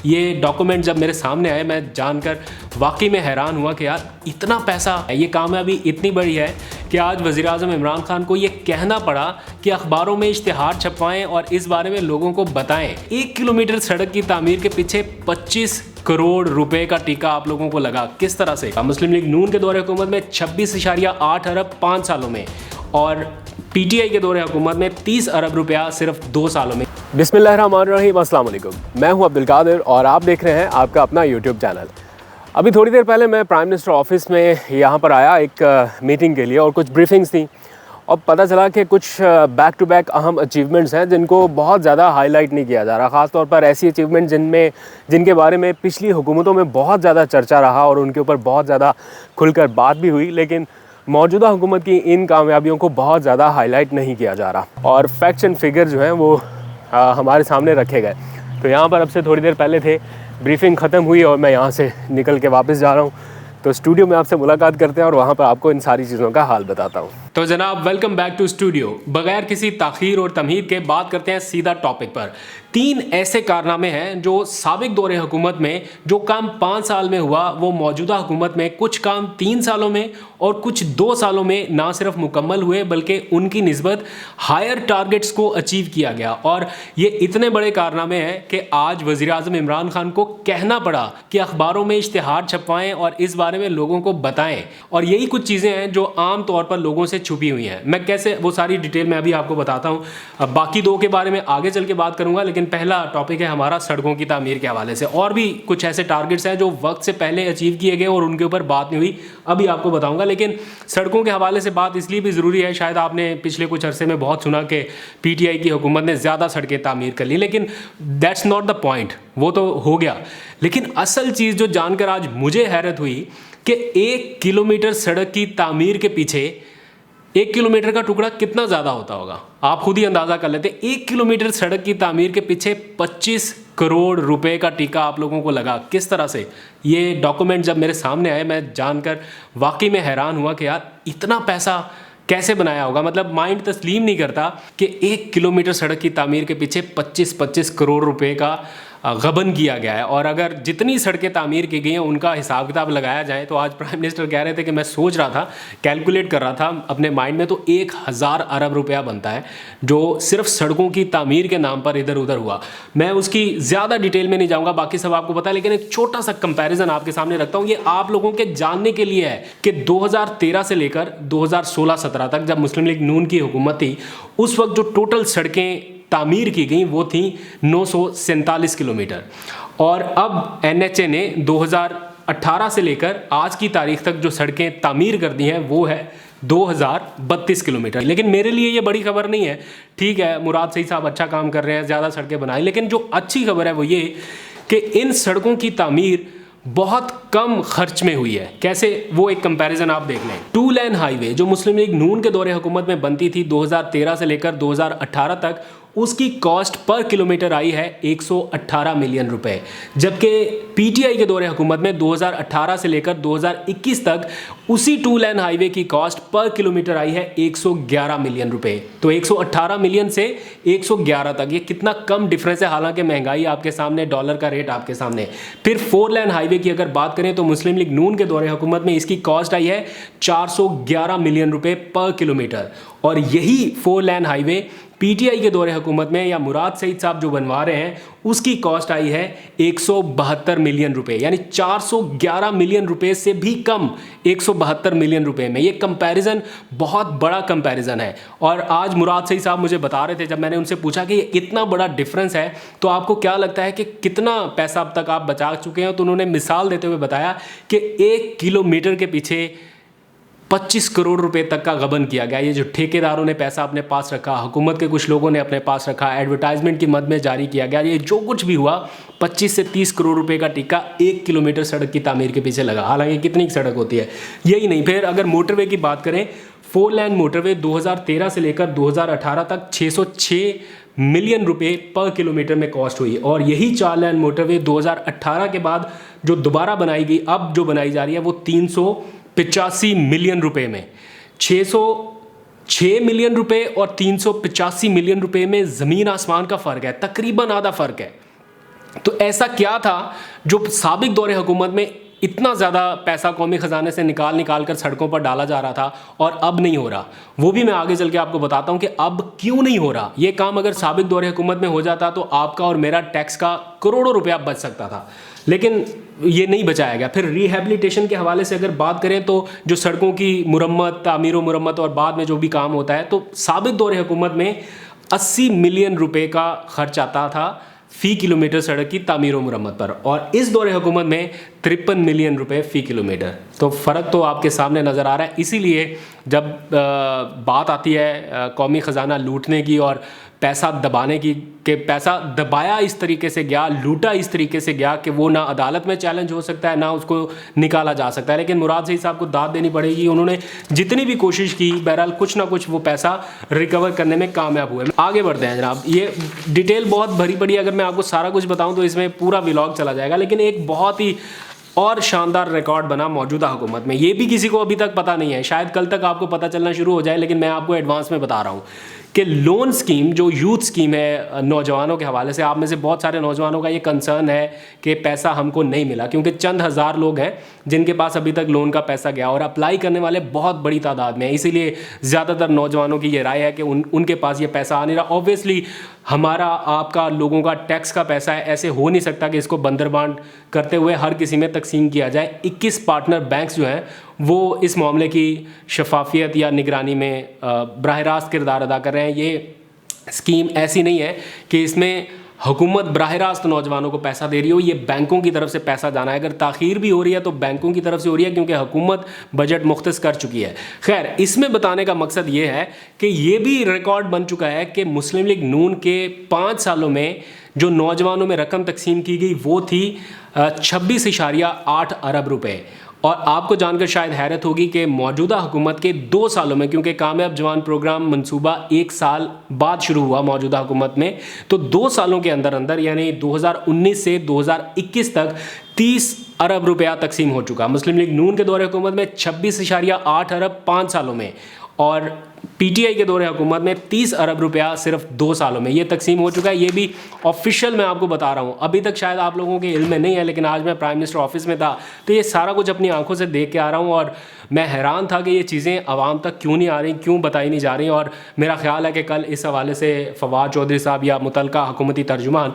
ये डॉक्यूमेंट जब मेरे सामने आए मैं जानकर वाकई में हैरान हुआ कि यार इतना पैसा, ये कामयाबी इतनी बड़ी है कि आज वज़ीर-ए-आज़म इमरान खान को ये कहना पड़ा कि अखबारों में इश्तिहार छपवाएं और इस बारे में लोगों को बताएं। 1 किलोमीटर सड़क की तामीर के पीछे 25 करोड़ रुपए का टीका आप लोगों को लगा। किस तरह से? मुस्लिम लीग नून के दौरे हुकूमत में 26.8 अरब 5 सालों में और पीटीआई के दौरे हुकूमत में 30 अरब रुपया सिर्फ 2 सालों में। बिस्मिल्लाहिर्रहमानिर्रहीम, अस्सलाम वालेकुम। मैं हूं अब्दुल कादिर और आप देख रहे हैं आपका अपना यूट्यूब चैनल। अभी थोड़ी देर पहले मैं प्राइम मिनिस्टर ऑफिस में यहाँ पर आया एक मीटिंग के लिए और कुछ ब्रीफिंग्स थी और पता चला कि कुछ बैक टू बैक अहम अचीवमेंट्स हैं जिनको बहुत ज़्यादा हाईलाइट नहीं किया जा रहा। ख़ास तौर पर ऐसी अचीवमेंट जिनके बारे में पिछली हुकूमतों में बहुत ज़्यादा चर्चा रहा और उनके ऊपर बहुत ज़्यादा खुलकर बात भी हुई, लेकिन मौजूदा हुकूमत की इन कामयाबियों को बहुत ज़्यादा हाईलाइट नहीं किया जा रहा और फैक्ट्स एंड फिगर जो हैं वो हमारे सामने रखे गए। तो यहाँ पर अब से थोड़ी देर पहले थे, ब्रीफिंग ख़त्म हुई और मैं यहाँ से निकल के वापस जा रहा हूँ। तो स्टूडियो में आपसे मुलाकात करते हैं और वहाँ पर आपको इन सारी चीज़ों का हाल बताता हूँ। तो जनाब, वेलकम बैक टू स्टूडियो। बगैर किसी ताखीर और तमहीद के बात करते हैं सीधा टॉपिक पर। 3 ऐसे कारनामे हैं जो साबिक दौरे हुकूमत में जो काम 5 साल में हुआ वो मौजूदा हुकूमत में कुछ काम 3 सालों में और कुछ 2 सालों में ना सिर्फ मुकम्मल हुए बल्कि उनकी निस्बत हायर टारगेट्स को अचीव किया गया। और ये इतने बड़े कारनामे हैं कि आज वज़ीर-ए-आज़म इमरान खान को कहना पड़ा कि अखबारों में इश्तिहार छपवाएं और इस बारे में लोगों को बताएं। और यही कुछ चीज़ें हैं जो आम तौर पर लोगों से छुपी हुई हैं। मैं कैसे वो सारी डिटेल में अभी आपको बताता हूँ। अब बाकी 2 के बारे में आगे चल के बात करूँगा, लेकिन पहला टॉपिक है हमारा सड़कों की तामीर के हवाले से। और भी कुछ ऐसे टारगेट्स हैं जो वक्त से पहले अचीव किए गए और उनके ऊपर बात नहीं हुई, अभी आपको बताऊंगा। लेकिन सड़कों के हवाले से बात इसलिए भी ज़रूरी है, शायद आपने पिछले कुछ अरसे में बहुत सुना कि पीटीआई की हुकूमत ने ज़्यादा सड़कें तामीर कर ली, लेकिन दैट्स नॉट द पॉइंट। वो तो हो गया, लेकिन असल चीज़ जो जानकर आज मुझे हैरत हुई कि 1 किलोमीटर सड़क की तामीर के पीछे 1 किलोमीटर का टुकड़ा कितना ज़्यादा होता होगा, आप खुद ही अंदाज़ा कर लेते। 1 किलोमीटर सड़क की तामीर के पीछे 25 करोड़ रुपए का टीका आप लोगों को लगा। किस तरह से? ये डॉक्यूमेंट जब मेरे सामने आए मैं जानकर वाकई में हैरान हुआ कि यार इतना पैसा कैसे बनाया होगा। मतलब माइंड तस्लीम नहीं करता कि 1 किलोमीटर सड़क की तामीर के पीछे 25 करोड़ रुपए का गबन किया गया है। और अगर जितनी सड़कें तामीर की गई हैं उनका हिसाब किताब लगाया जाए तो आज प्राइम मिनिस्टर कह रहे थे कि मैं सोच रहा था, कैलकुलेट कर रहा था अपने माइंड में, तो 1000 अरब रुपया बनता है जो सिर्फ सड़कों की तामीर के नाम पर इधर उधर हुआ। मैं उसकी ज़्यादा डिटेल में नहीं जाऊँगा, बाकी सब आपको पता है, लेकिन एक छोटा सा कंपेरिजन आपके सामने रखता हूँ। ये आप लोगों के जानने के लिए है कि 2013 से लेकर 2016-17 तक जब मुस्लिम लीग नून की हुकूमत थी, उस वक्त जो टोटल सड़कें तामीर की गई वो थी 947 किलोमीटर। और अब एनएचए ने 2018 से लेकर आज की तारीख तक जो सड़कें तामीर कर दी हैं वो है 2032 किलोमीटर। लेकिन मेरे लिए ये बड़ी खबर नहीं है। ठीक है, मुराद सईद साहब अच्छा काम कर रहे हैं, ज़्यादा सड़कें बनाई, लेकिन जो अच्छी खबर है वो ये कि इन सड़कों की तामीर बहुत कम खर्च में हुई है। कैसे? वो एक कंपैरिजन आप देख लें। 2 लेन हाईवे जो मुस्लिम लीग नून के दौरे हुकूमत में बनती थी 2013 से लेकर 2018 तक, उसकी कॉस्ट पर किलोमीटर आई है 118 मिलियन रुपए, जबकि पीटीआई के दौरे हुकूमत में 2018 से लेकर 2021 तक उसी 2 लेन हाईवे की कॉस्ट पर किलोमीटर आई है 111 मिलियन रुपए। तो 118 मिलियन से 111 तक, ये कितना कम डिफरेंस है। हालांकि महंगाई आपके सामने, डॉलर का रेट आपके सामने। फिर 4 लेन हाईवे की अगर बात करें तो मुस्लिम लीग नून के दौरे हुकूमत में इसकी कॉस्ट आई है 411 मिलियन रुपए पर किलोमीटर। और यही 4 लेन हाईवे पीटीआई के दौरे हुकूमत में या मुराद सईद साहब जो बनवा रहे हैं उसकी कॉस्ट आई है 172 मिलियन रुपए, यानी 411 मिलियन रुपए से भी कम 172 मिलियन रुपए में। ये कंपैरिजन बहुत बड़ा कंपैरिजन है। और आज मुराद सईद साहब मुझे बता रहे थे, जब मैंने उनसे पूछा कि ये इतना बड़ा डिफरेंस है तो आपको क्या लगता है कि कितना पैसा अब तक आप बचा चुके हैं, तो उन्होंने मिसाल देते हुए बताया कि 1 किलोमीटर के पीछे 25 करोड़ रुपए तक का गबन किया गया। ये जो ठेकेदारों ने पैसा अपने पास रखा, हुकूमत के कुछ लोगों ने अपने पास रखा, एडवर्टाइजमेंट की मद में जारी किया गया, ये जो कुछ भी हुआ 25 से 30 करोड़ रुपए का टीका 1 किलोमीटर सड़क की तामीर के पीछे लगा। हालांकि कितनी सड़क होती है, यही नहीं। फिर अगर मोटरवे की बात करें, 4 लेन मोटरवे 2013 से लेकर 2018 तक 606 मिलियन रुपए पर किलोमीटर में कॉस्ट हुई। और यही 4 लेन मोटरवे 2018 के बाद जो दोबारा बनाई गई, अब जो बनाई जा रही है वो 385 मिलियन रुपए में। 606 मिलियन रुपए और 385 मिलियन रुपए में ज़मीन आसमान का फ़र्क है, तकरीबन आधा फ़र्क है। तो ऐसा क्या था जो साबिक दौरे हुकूमत में इतना ज़्यादा पैसा कौमी ख़जाने से निकाल कर सड़कों पर डाला जा रहा था और अब नहीं हो रहा? वो भी मैं आगे चल के आपको बताता हूँ कि अब क्यों नहीं हो रहा। ये काम अगर साबिक दौरे हुकूमत में हो जाता तो आपका और मेरा टैक्स का करोड़ों रुपया बच सकता था, लेकिन ये नहीं बचाया गया। फिर रिहेबिलिटेशन के हवाले से अगर बात करें तो जो सड़कों की मुरम्मत, तामीर व मुरम्मत और बाद में जो भी काम होता है, तो साबिक दौरे हुकूमत में 80 मिलियन रुपए का खर्च आता था फ़ी किलोमीटर सड़क की तामीर व मुरम्मत पर, और इस दौरे हुकूमत में 53 मिलियन रुपए फ़ी किलोमीटर। तो फ़र्क तो आपके सामने नज़र आ रहा है। इसीलिए जब बात आती है कौमी ख़जाना लूटने की और पैसा दबाने की, कि पैसा दबाया इस तरीके से गया, लूटा इस तरीके से गया कि वो ना अदालत में चैलेंज हो सकता है ना उसको निकाला जा सकता है। लेकिन मुराद सईद साहब को दाद देनी पड़ेगी, उन्होंने जितनी भी कोशिश की बहरहाल कुछ ना कुछ वो पैसा रिकवर करने में कामयाब हुए। आगे बढ़ते हैं जनाब, ये डिटेल बहुत भरी पड़ी, अगर मैं आपको सारा कुछ बताऊँ तो इसमें पूरा व्लॉग चला जाएगा। लेकिन एक बहुत ही और शानदार रिकॉर्ड बना मौजूदा हुकूमत में, ये भी किसी को अभी तक पता नहीं है, शायद कल तक आपको पता चलना शुरू हो जाए, लेकिन मैं आपको एडवांस में बता रहा हूँ कि लोन स्कीम जो यूथ स्कीम है नौजवानों के हवाले से, आप में से बहुत सारे नौजवानों का ये कंसर्न है कि पैसा हमको नहीं मिला, क्योंकि चंद हज़ार लोग हैं जिनके पास अभी तक लोन का पैसा गया और अप्लाई करने वाले बहुत बड़ी तादाद में है। इसीलिए ज़्यादातर नौजवानों की ये राय है कि उनके पास ये पैसा आ नहीं रहा। ऑब्वियसली हमारा आपका लोगों का टैक्स का पैसा है, ऐसे हो नहीं सकता कि इसको बंदरबांट करते हुए हर किसी में तकसीम किया जाए। 21 पार्टनर बैंक्स जो हैं वो इस मामले की शफाफियत या निगरानी में बराह रास्त किरदार अदा कर रहे हैं। ये स्कीम ऐसी नहीं है कि इसमें हुकूमत बराह रास्त नौजवानों को पैसा दे रही हो, ये बैंकों की तरफ से पैसा जाना है। अगर ताख़ीर भी हो रही है तो बैंकों की तरफ से हो रही है, क्योंकि हुकूमत बजट मुख्तस कर चुकी है। खैर, इसमें बताने का मकसद ये है कि ये भी रिकॉर्ड बन चुका है कि मुस्लिम लीग नून के 5 सालों में जो नौजवानों में रकम तकसीम की गई वो थी 26.8 अरब रुपए। और आपको जानकर शायद हैरत होगी कि मौजूदा हुकूमत के 2 सालों में, क्योंकि कामयाब जवान प्रोग्राम मंसूबा 1 साल बाद शुरू हुआ मौजूदा हुकूमत में, तो 2 सालों के अंदर अंदर यानी 2019 से 2021 तक 30 अरब रुपया तकसीम हो चुका। मुस्लिम लीग नून के दौरे हुकूमत में 26.8 अरब 5 सालों में, और पीटीआई के दौरे हुकूमत में 30 अरब रुपया सिर्फ 2 सालों में ये तकसीम हो चुका है। ये भी ऑफिशियल मैं आपको बता रहा हूँ, अभी तक शायद आप लोगों के इल्म में नहीं है, लेकिन आज मैं प्राइम मिनिस्टर ऑफिस में था तो ये सारा कुछ अपनी आंखों से देख के आ रहा हूँ, और मैं हैरान था कि ये चीज़ें आवाम तक क्यों नहीं आ रही, क्यों बताई नहीं जा रही। और मेरा ख्याल है कि कल इस हवाले से फवाद चौधरी साहब या मुतलका हुकूमती तर्जुमान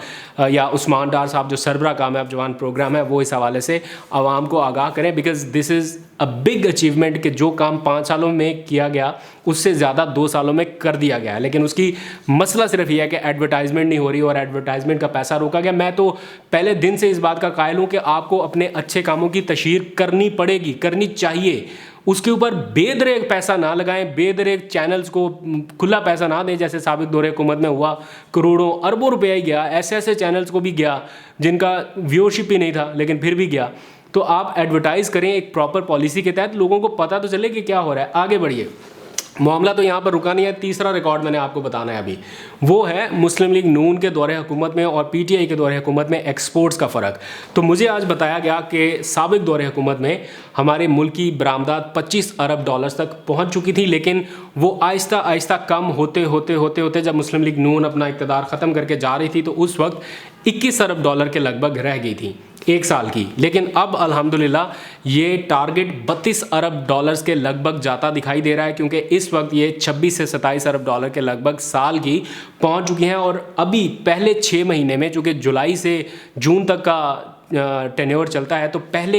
या उस्मान डार साहब जो सरबरा कामयाब जवान प्रोग्राम है वो इस हवाले से आवाम को आगाह करें, because this is a big achievement कि जो काम 5 सालों में किया गया उससे ज़्यादा 2 सालों में कर दिया गया है। लेकिन उसकी मसला सिर्फ यह है कि एडवर्टाइजमेंट नहीं हो रही और एडवर्टाइजमेंट का पैसा रोका गया। मैं तो पहले दिन से इस बात का कायल हूँ कि आपको अपने अच्छे कामों की तशहीर करनी पड़ेगी, करनी चाहिए, उसके ऊपर बेदरेग पैसा ना लगाएं, बेदरेग चैनल्स को खुला पैसा ना दें जैसे साबिक दौरे हुकूमत में हुआ। करोड़ों अरबों रुपया ही गया, ऐसे ऐसे चैनल्स को भी गया जिनका व्यूअरशिप ही नहीं था लेकिन फिर भी गया। तो आप एडवर्टाइज़ करें एक प्रॉपर पॉलिसी के तहत, लोगों को पता तो चले कि क्या हो रहा है। आगे बढ़िए, मामला तो यहाँ पर रुका नहीं है। तीसरा रिकॉर्ड मैंने आपको बताना है अभी, वो है मुस्लिम लीग नून के दौरे हुकूमत में और पीटीआई के दौरे हुकूमत में एक्सपोर्ट्स का फ़र्क। तो मुझे आज बताया गया कि साबिक दौरे हुकूमत में हमारे मुल्क की बरामदात 25 अरब डॉलर्स तक पहुँच चुकी थी, लेकिन वो आहिस्ता आहिस्ता कम होते होते जब मुस्लिम लीग नून अपना इक़्तिदार ख़त्म करके जा रही थी तो उस वक्त 21 अरब डॉलर के लगभग रह गई थी 1 साल की। लेकिन अब अल्हम्दुलिल्लाह ये टारगेट 32 अरब डॉलर्स के लगभग जाता दिखाई दे रहा है, क्योंकि इस वक्त ये 26 से 27 अरब डॉलर के लगभग साल की पहुंच चुकी हैं। और अभी पहले 6 महीने में, चूँकि जुलाई से जून तक का टेन्योर चलता है, तो पहले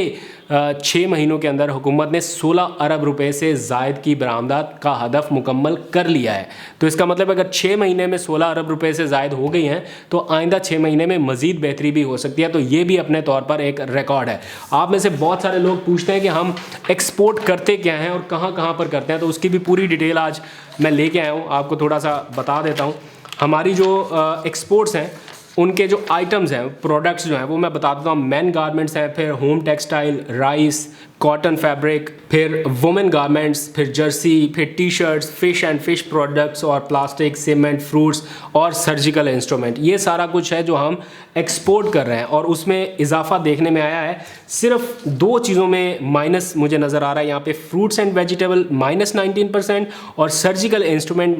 6 महीनों के अंदर हुकूमत ने 16 अरब रुपए से ज़ायद की बरामदात का हदफ मुकम्मल कर लिया है। तो इसका मतलब अगर 6 महीने में 16 अरब रुपए से ज़ायद हो गई हैं तो आइंदा 6 महीने में मज़ीद बेहतरी भी हो सकती है। तो ये भी अपने तौर पर एक रिकॉर्ड है। आप में से बहुत सारे लोग पूछते हैं कि हम एक्सपोर्ट करते क्या हैं और कहाँ कहाँ पर करते हैं, तो उसकी भी पूरी डिटेल आज मैं लेके आया हूँ, आपको थोड़ा सा बता देता हूँ। हमारी जो एक्सपोर्ट्स हैं उनके जो आइटम्स हैं, प्रोडक्ट्स जो हैं वो मैं बता देता हूँ। मैन गारमेंट्स हैं, फिर home textile, rice, cotton fabric, फिर वुमेन गारमेंट्स, फिर जर्सी, फिर T shirts, fish and fish products और प्लास्टिक, सीमेंट, फ्रूट्स और सर्जिकल इंस्ट्रूमेंट। ये सारा कुछ है जो हम एक्सपोर्ट कर रहे हैं और उसमें इजाफा देखने में आया है। सिर्फ 2 चीज़ों में माइनस मुझे नज़र आ रहा है यहाँ पे, फ्रूट्स एंड वेजिटेबल -19% और सर्जिकल इंस्ट्रूमेंट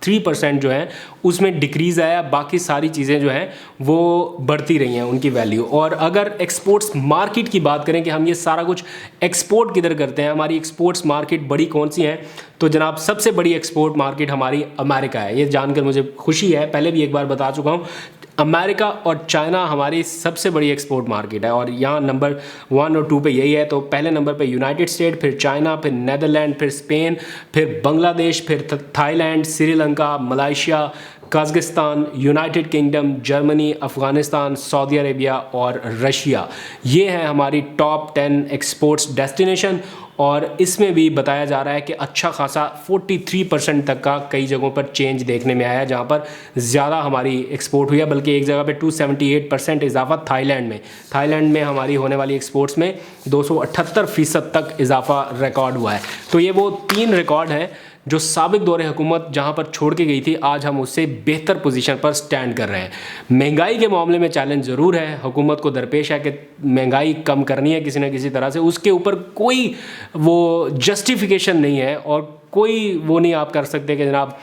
3% जो है उसमें डिक्रीज़ आया, बाकी सारी चीज़ें जो हैं वो बढ़ती रही हैं उनकी वैल्यू। और अगर एक्सपोर्ट्स मार्केट की बात करें कि हम ये सारा कुछ एक्सपोर्ट किधर करते हैं, हमारी एक्सपोर्ट्स मार्केट बड़ी कौन सी हैं, तो जनाब सबसे बड़ी एक्सपोर्ट मार्केट हमारी अमेरिका है। ये जानकर मुझे खुशी है, पहले भी एक बार बता चुका हूँ, अमेरिका और चाइना हमारी सबसे बड़ी एक्सपोर्ट मार्केट है और यहाँ नंबर 1 और 2 पे यही है। तो पहले नंबर पे यूनाइटेड स्टेट, फिर चाइना, फिर नेदरलैंड, फिर स्पेन, फिर बांग्लादेश, फिर Thailand, Sri Lanka, Malaysia, Kazakhstan, United kingdom, Germany, Afghanistan, Saudi Arabia और रशिया। ये हैं हमारी टॉप 10 एक्सपोर्ट्स डेस्टिनेशन। और इसमें भी बताया जा रहा है कि अच्छा खासा 43% तक का कई जगहों पर चेंज देखने में आया, जहां पर ज़्यादा हमारी एक्सपोर्ट हुई है। बल्कि एक जगह पे 278% इजाफा थाईलैंड में हमारी होने वाली एक्सपोर्ट्स में 278% तक इजाफा रिकॉर्ड हुआ है। तो ये वो 3 रिकॉर्ड हैं जो साबिक दौरे हुकूमत जहां पर छोड़ के गई थी, आज हम उससे बेहतर पोजीशन पर स्टैंड कर रहे हैं। महंगाई के मामले में चैलेंज ज़रूर है, हुकूमत को दरपेश है कि महंगाई कम करनी है किसी न किसी तरह से, उसके ऊपर कोई वो जस्टिफिकेशन नहीं है और कोई वो नहीं आप कर सकते कि जनाब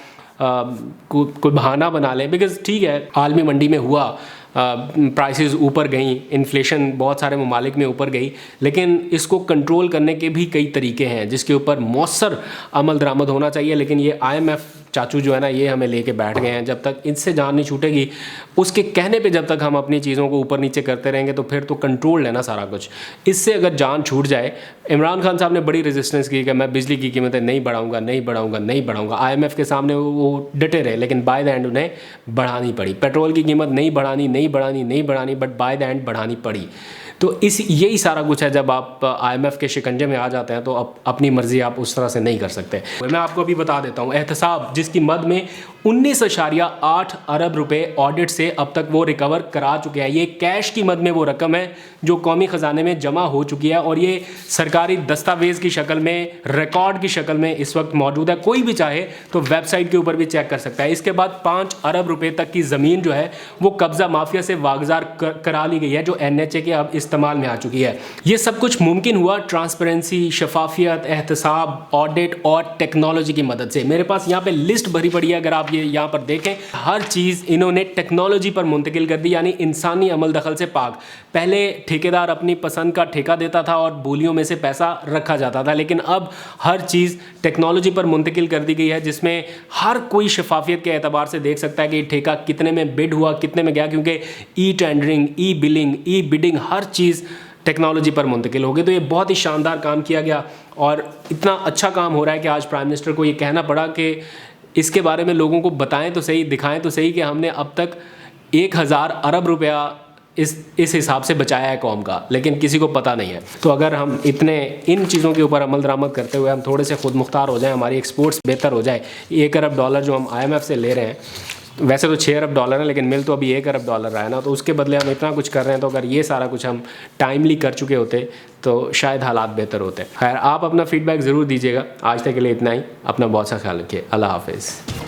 कोई बहाना बना लें। बिकॉज ठीक है, आलमी मंडी में हुआ, प्राइसेस ऊपर गई, इन्फ्लेशन बहुत सारे ममालिक में ऊपर गई, लेकिन इसको कंट्रोल करने के भी कई तरीके हैं जिसके ऊपर मौसर अमल दरामद होना चाहिए। लेकिन ये IMF चाचू जो है ना, ये हमें लेके बैठ गए हैं। जब तक इनसे जान नहीं छूटेगी, उसके कहने पे जब तक हम अपनी चीज़ों को ऊपर नीचे करते रहेंगे तो फिर तो कंट्रोल है ना सारा कुछ। इससे अगर जान छूट जाए, इमरान खान साहब ने बड़ी रेजिस्टेंस की कि मैं बिजली की कीमतें नहीं बढ़ाऊंगा। IMF के सामने वो डटे रहे, लेकिन बाय द एंड उन्हें बढ़ानी पड़ी। पेट्रोल की कीमत नहीं बढ़ानी, बट बाय द एंड बढ़ानी पड़ी। तो यही सारा कुछ है। जब आप IMF के शिकंजे में आ जाते हैं तो अपनी मर्जी आप उस तरह से नहीं कर सकते। मैं आपको अभी बता देता हूँ, एहतसाब जिसकी मद में 19.8 अरब रुपए ऑडिट से अब तक वो रिकवर करा चुके हैं। ये कैश की मद में वो रकम है जो कौमी ख़जाने में जमा हो चुकी है और ये सरकारी दस्तावेज़ की शक्ल में, रिकॉर्ड की शक्ल में इस वक्त मौजूद है। कोई भी चाहे तो वेबसाइट के ऊपर भी चेक कर सकता है। इसके बाद 5 अरब रुपए तक की ज़मीन जो है वो कब्ज़ा माफिया से वागजार करा ली गई है, जो NHA के अब इस्तेमाल में आ चुकी है। ये सब कुछ मुमकिन हुआ ट्रांसपेरेंसी, शफाफियत, एहतसाब, ऑडिट और टेक्नोलॉजी की मदद से। मेरे पास यहाँ पे लिस्ट भरी पड़ी है, अगर आप ये यहाँ पर देखें, हर चीज़ इन्होंने टेक्नोलॉजी पर मुंतकिल कर दी, यानी इंसानी अमल दखल से पाक। पहले ठेकेदार अपनी पसंद का ठेका देता था और बोलियों में से पैसा रखा जाता था, लेकिन अब हर चीज़ टेक्नोलॉजी पर मुंतकिल कर दी गई है, जिसमें हर कोई शफाफियत के एतबार से देख सकता है कि ठेका कितने में बिड हुआ, कितने में गया, क्योंकि ई-टेंडरिंग, ई-बिलिंग, ई-बिडिंग हर चीज़ टेक्नोलॉजी पर मुंतकिल हो गई। तो ये बहुत ही शानदार काम किया गया और इतना अच्छा काम हो रहा है कि आज प्राइम मिनिस्टर को ये कहना पड़ा कि इसके बारे में लोगों को बताएं तो सही, दिखाएं तो सही कि हमने अब तक 1000 अरब रुपया इस हिसाब से बचाया है कौम का, लेकिन किसी को पता नहीं है। तो अगर हम इन चीज़ों के ऊपर अमल दरामद करते हुए हम थोड़े से खुद मुख्तार हो जाएं, हमारी एक्सपोर्ट्स बेहतर हो जाए, $1 अरब जो हम IMF से ले रहे हैं, वैसे तो $6 अरब है, लेकिन मिल तो अभी $1 अरब रहा है ना, तो उसके बदले हम इतना कुछ कर रहे हैं। तो अगर ये सारा कुछ हम टाइमली कर चुके होते तो शायद हालात बेहतर होते। खैर, आप अपना फीडबैक ज़रूर दीजिएगा। आज तक के लिए इतना ही। अपना बहुत सा ख्याल रखिए। अल्लाह हाफिज़।